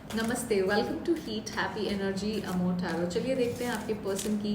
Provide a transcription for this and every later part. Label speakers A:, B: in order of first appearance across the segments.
A: नमस्ते, welcome to heat happy energy amor tarot. चलिए देखते हैं आपके पर्सन की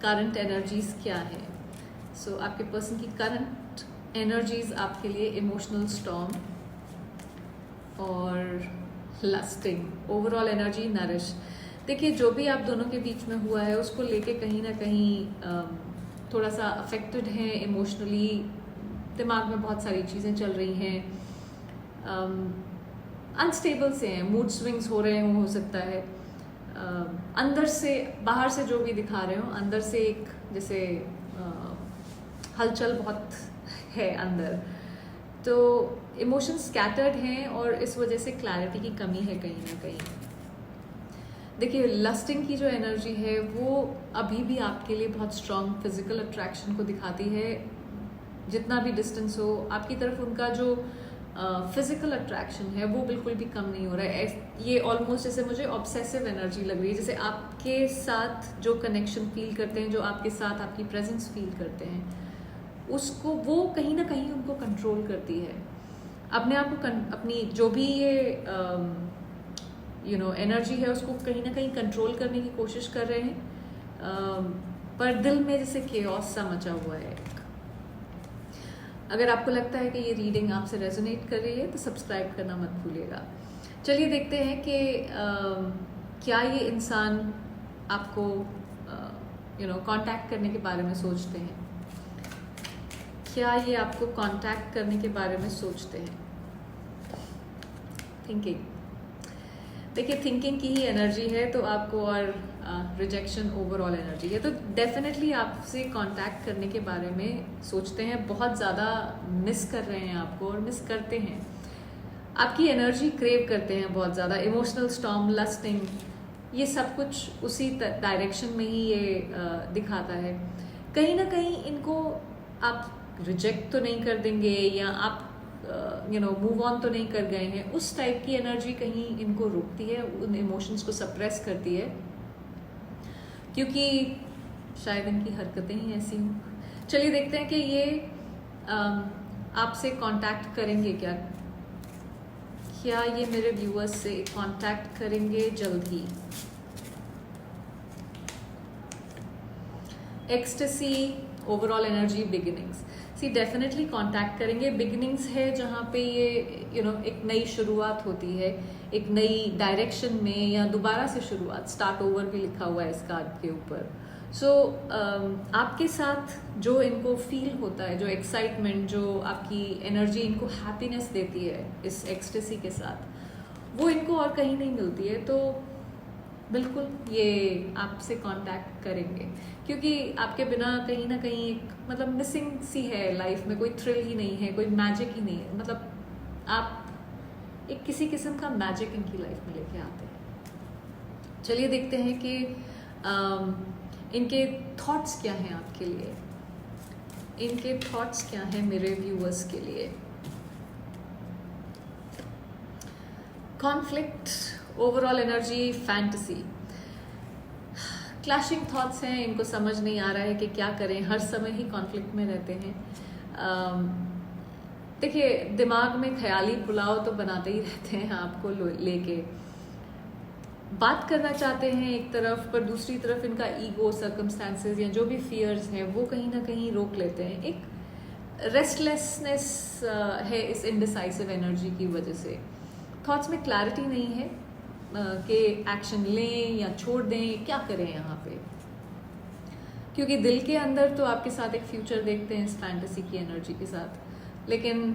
A: करंट एनर्जीज क्या है। आपके पर्सन की करंट एनर्जीज आपके लिए इमोशनल स्टॉर्म और लस्टिंग, ओवरऑल एनर्जी नरिश। देखिए, जो भी आप दोनों के बीच में हुआ है उसको लेके कहीं ना कहीं थोड़ा सा अफेक्टेड है इमोशनली। दिमाग में बहुत सारी चीज़ें चल रही हैं, अनस्टेबल से हैं, मूड स्विंग्स हो रहे हो सकता है। अंदर से बाहर से जो भी दिखा रहे हो, अंदर से एक जैसे हलचल बहुत है अंदर। तो इमोशंस स्कैटर्ड हैं और इस वजह से क्लैरिटी की कमी है कहीं ना कहीं। देखिए, लस्टिंग की जो एनर्जी है वो अभी भी आपके लिए बहुत स्ट्रांग फिजिकल अट्रैक्शन को दिखाती है। जितना भी डिस्टेंस हो, आपकी तरफ उनका जो फिजिकल अट्रैक्शन है वो बिल्कुल भी कम नहीं हो रहा है। ये ऑलमोस्ट जैसे मुझे ऑब्सेसिव एनर्जी लग रही है, जैसे आपके साथ जो कनेक्शन फील करते हैं, जो आपके साथ आपकी प्रेजेंस फील करते हैं, उसको वो कहीं ना कहीं उनको कंट्रोल करती है। अपने आप को अपनी जो भी ये एनर्जी है उसको कहीं ना कहीं कंट्रोल करने की कोशिश कर रहे हैं, पर दिल में जैसे केओस सा मचा हुआ है। अगर आपको लगता है कि ये रीडिंग आपसे रेजोनेट कर रही है तो सब्सक्राइब करना मत भूलिएगा। चलिए देखते हैं कि क्या ये इंसान आपको कांटेक्ट करने के बारे में सोचते हैं। क्या ये आपको कांटेक्ट करने के बारे में सोचते हैं। थिंकिंग, देखिए थिंकिंग की ही एनर्जी है तो आपको, और रिजेक्शन ओवरऑल एनर्जी है तो डेफिनेटली आपसे कांटेक्ट करने के बारे में सोचते हैं। बहुत ज़्यादा मिस कर रहे हैं आपको और मिस करते हैं, आपकी एनर्जी क्रेव करते हैं बहुत ज़्यादा। इमोशनल स्टॉर्म, लस्टिंग, ये सब कुछ उसी डायरेक्शन में ही ये दिखाता है। कहीं ना कहीं इनको आप रिजेक्ट तो नहीं कर देंगे या आप मूव ऑन तो नहीं कर गए हैं, उस टाइप की एनर्जी कहीं इनको रोकती है, उन इमोशंस को सप्रेस करती है, क्योंकि शायद इनकी हरकतें ही ऐसी हों। चलिए देखते हैं कि ये आपसे कांटेक्ट करेंगे क्या। क्या ये मेरे व्यूअर्स से कांटेक्ट करेंगे जल्द ही। Ecstasy, overall energy, beginnings. Definitely contact करेंगे। बिगिनिंग्स है जहाँ पे ये एक नई शुरुआत होती है, एक नई डायरेक्शन में, या दोबारा से शुरुआत, स्टार्ट ओवर भी लिखा हुआ है इस कार्ड के ऊपर। आपके साथ जो इनको फील होता है, जो एक्साइटमेंट, जो आपकी एनर्जी इनको हैप्पीनेस देती है इस एक्सटेसी के साथ, वो इनको और कहीं नहीं मिलती है। तो बिल्कुल ये आपसे कांटेक्ट करेंगे, क्योंकि आपके बिना कहीं ना कहीं एक मिसिंग सी है लाइफ में। कोई थ्रिल ही नहीं है, कोई मैजिक ही नहीं है। आप एक किसी किस्म का मैजिक इनकी लाइफ में लेके आते हैं। चलिए देखते हैं कि इनके थॉट्स क्या हैं आपके लिए। इनके थॉट्स क्या हैं मेरे व्यूअर्स के लिए। Conflict, overall energy, fantasy, clashing thoughts हैं। इनको समझ नहीं आ रहा है कि क्या करें, हर समय ही कॉन्फ्लिक्ट में रहते हैं। देखिए, दिमाग में ख्याली पुलाव तो बनाते ही रहते हैं आपको लेके। बात करना चाहते हैं एक तरफ, पर दूसरी तरफ इनका ईगो, सर्कमस्टांसेस या जो भी फियर्स हैं वो कहीं ना कहीं रोक लेते हैं। एक रेस्टलेसनेस है इस इनडिसाइसिव एनर्जी की वजह से। थॉट्स में क्लैरिटी नहीं है कि एक्शन लें या छोड़ दें, क्या करें यहाँ पे, क्योंकि दिल के अंदर तो आपके साथ एक फ्यूचर देखते हैं इस फैंटेसी की एनर्जी के साथ, लेकिन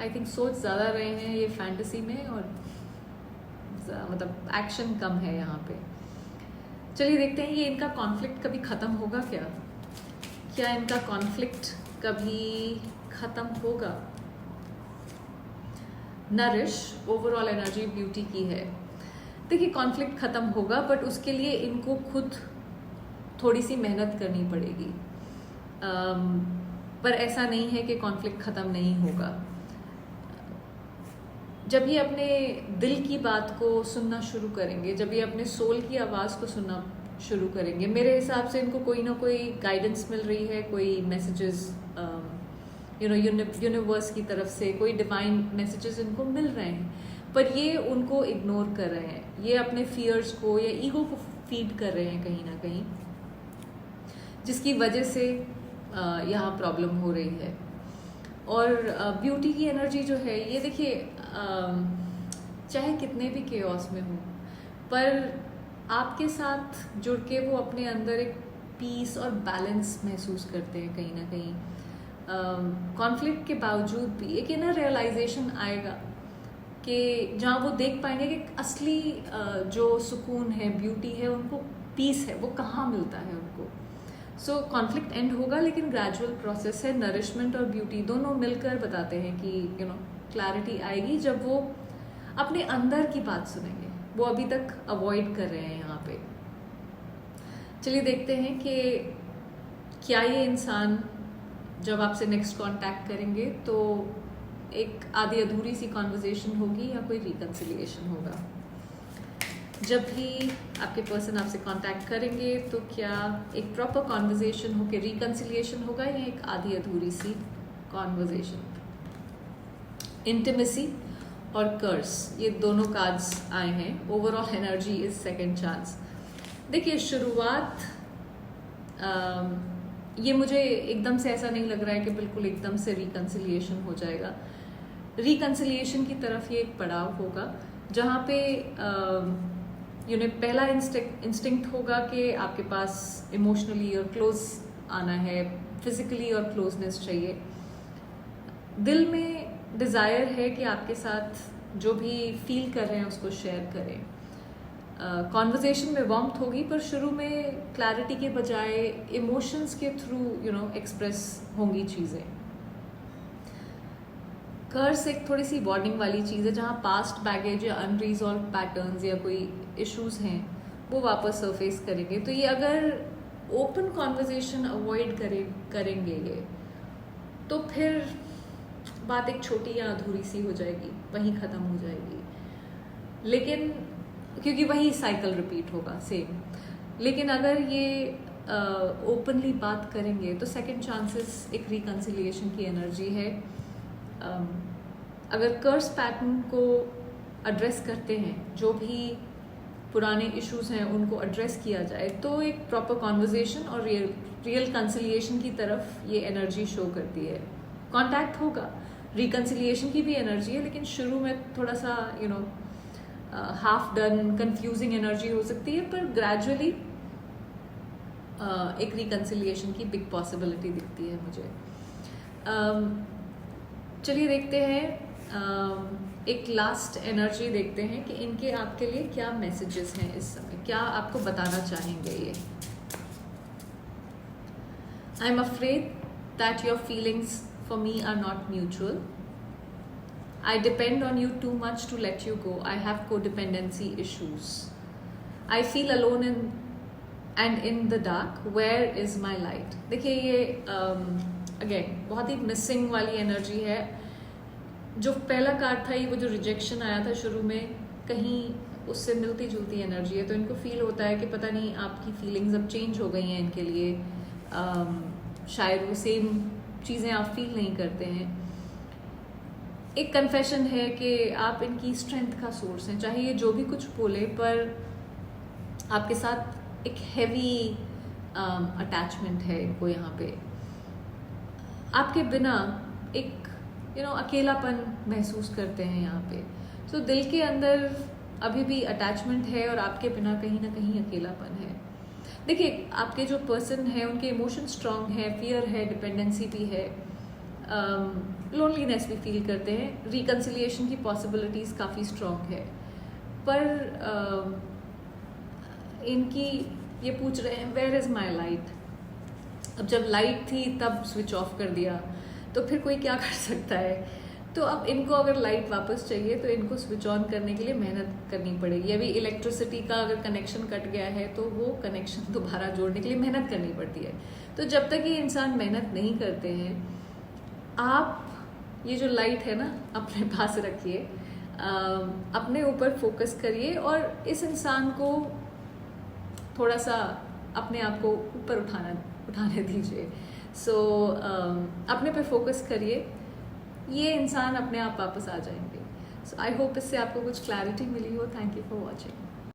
A: आई थिंक सोच ज़्यादा रहे हैं ये फैंटेसी में, और एक्शन कम है यहाँ पे। चलिए देखते हैं ये इनका कॉन्फ्लिक्ट कभी ख़त्म होगा क्या। क्या इनका कॉन्फ्लिक्ट कभी ख़त्म होगा। नरिश, ओवरऑल एनर्जी, ब्यूटी की है। देखिए, कॉन्फ्लिक्ट ख़त्म होगा, बट उसके लिए इनको खुद थोड़ी सी मेहनत करनी पड़ेगी। पर ऐसा नहीं है कि कॉन्फ्लिक्ट ख़त्म नहीं होगा। जब ये अपने दिल की बात को सुनना शुरू करेंगे, जब ये अपने सोल की आवाज़ को सुनना शुरू करेंगे, मेरे हिसाब से इनको कोई ना कोई गाइडेंस मिल रही है, कोई मैसेजेस यूनिवर्स की तरफ से कोई डिवाइन मैसेजेस इनको मिल रहे हैं। पर ये उनको इग्नोर कर रहे हैं, ये अपने फियर्स को या ईगो को फीड कर रहे हैं कहीं ना कहीं, जिसकी वजह से यहाँ प्रॉब्लम हो रही है। और ब्यूटी की एनर्जी जो है ये देखिए, चाहे कितने भी केओस में हो, पर आपके साथ जुड़ के वो अपने अंदर एक पीस और बैलेंस महसूस करते हैं कहीं ना कहीं। कॉन्फ्लिक्ट के बावजूद भी एक इनर रियलाइजेशन आएगा कि जहाँ वो देख पाएंगे कि असली जो सुकून है, ब्यूटी है, उनको पीस है, वो कहाँ मिलता है उनको। सो कॉन्फ्लिक्ट एंड होगा, लेकिन ग्रेजुअल प्रोसेस है। नरिशमेंट और ब्यूटी दोनों मिलकर बताते हैं कि क्लैरिटी आएगी जब वो अपने अंदर की बात सुनेंगे, वो अभी तक अवॉइड कर रहे हैं यहाँ पे। चलिए देखते हैं कि क्या ये इंसान जब आपसे नेक्स्ट कांटेक्ट करेंगे तो एक आधी अधूरी सी कॉन्वर्जेशन होगी या कोई रिकन्सिलिएशन होगा। जब भी आपके पर्सन आपसे कांटेक्ट करेंगे तो क्या एक प्रॉपर कॉन्वर्जेशन होके रिकन्सिलिएशन होगा या एक आधी अधूरी सी कॉन्वर्जेशन। इंटिमेसी और कर्स, ये दोनों कार्ड्स आए हैं। Overall energy is second chance. देखिए शुरुआत, ये मुझे एकदम से ऐसा नहीं लग रहा है कि बिल्कुल एकदम से रिकन्सिलिएशन हो जाएगा। रिकन्सिलिएशन की तरफ ये एक पड़ाव होगा जहाँ पे पहला इंस्टिंक्ट होगा कि आपके पास इमोशनली और क्लोज आना है, फिजिकली और क्लोजनेस चाहिए। दिल में डिज़ायर है कि आपके साथ जो भी फील कर रहे हैं उसको शेयर करें। कॉन्वर्जेशन में वार्मथ होगी, पर शुरू में क्लैरिटी के बजाय इमोशंस के थ्रू एक्सप्रेस होंगी चीज़ें। कर्स एक थोड़ी सी वार्निंग वाली चीज़ है, जहाँ पास्ट बैगेज या अनरिजॉल्व पैटर्न्स या कोई इश्यूज हैं वो वापस सरफेस करेंगे। तो ये अगर ओपन कॉन्वर्जेशन अवॉइड करेंगे ये, तो फिर बात एक छोटी या अधूरी सी हो जाएगी, वहीं ख़त्म हो जाएगी। लेकिन क्योंकि वही साइकिल रिपीट होगा सेम। लेकिन अगर ये ओपनली बात करेंगे तो सेकंड चांसेस एक रिकन्सिलिएशन की एनर्जी है। अगर कर्स पैटर्न को एड्रेस करते हैं, जो भी पुराने इश्यूज हैं उनको एड्रेस किया जाए, तो एक प्रॉपर कॉन्वर्जेशन और रियल कंसिलिएशन की तरफ ये एनर्जी शो करती है। कांटेक्ट होगा, रिकन्सिलिएशन की भी एनर्जी है, लेकिन शुरू में थोड़ा सा हाफ डन कंफ्यूजिंग एनर्जी हो सकती है, पर ग्रेजुअली एक रिकन्सिलिएशन की बिग पॉसिबिलिटी दिखती है मुझे। चलिए देखते हैं, एक लास्ट एनर्जी देखते हैं कि इनके आपके लिए क्या मैसेजेस हैं इस समय, क्या आपको बताना चाहेंगे ये। I am afraid that your feelings for me are not mutual. I depend on you too much to let you go. I have codependency issues. I feel alone and in the dark. Where is my light? देखिए ये again बहुत ही missing वाली energy है। जो पहला card था, ये वो जो रिजेक्शन आया था शुरू में, कहीं उससे मिलती जुलती एनर्जी है। तो इनको फील होता है कि पता नहीं आपकी फीलिंग्स अब चेंज हो गई हैं इनके लिए, शायद वो सेम चीज़ें आप फील नहीं करते हैं। एक कन्फेशन है कि आप इनकी स्ट्रेंथ का सोर्स हैं, चाहे ये जो भी कुछ बोले, पर आपके साथ एक हैवी अटैचमेंट है इनको यहाँ पे। आपके बिना एक अकेलापन महसूस करते हैं यहाँ पे। तो दिल के अंदर अभी भी अटैचमेंट है और आपके बिना कहीं ना कहीं अकेलापन है। देखिए आपके जो पर्सन है उनके इमोशन स्ट्रांग है, फियर है, डिपेंडेंसी भी है, लोनलीनेस भी फील करते हैं, रिकन्सिलिएशन की पॉसिबिलिटीज़ काफ़ी स्ट्रांग है। पर इनकी ये पूछ रहे हैं वेयर इज़ माई लाइट। अब जब लाइट थी तब स्विच ऑफ कर दिया, तो फिर कोई क्या कर सकता है। तो अब इनको अगर लाइट वापस चाहिए तो इनको स्विच ऑन करने के लिए मेहनत करनी पड़ेगी। अभी इलेक्ट्रिसिटी का अगर कनेक्शन कट गया है तो वो कनेक्शन दोबारा जोड़ने के लिए मेहनत करनी पड़ती है। तो जब तक ये इंसान मेहनत नहीं करते हैं, आप ये जो लाइट है ना अपने पास रखिए, अपने ऊपर फोकस करिए और इस इंसान को थोड़ा सा अपने आप को ऊपर उठाने दीजिए। अपने पे फोकस करिए, ये इंसान अपने आप वापस आ जाएंगे। सो आई होप इससे आपको कुछ क्लैरिटी मिली हो. Thank you for watching.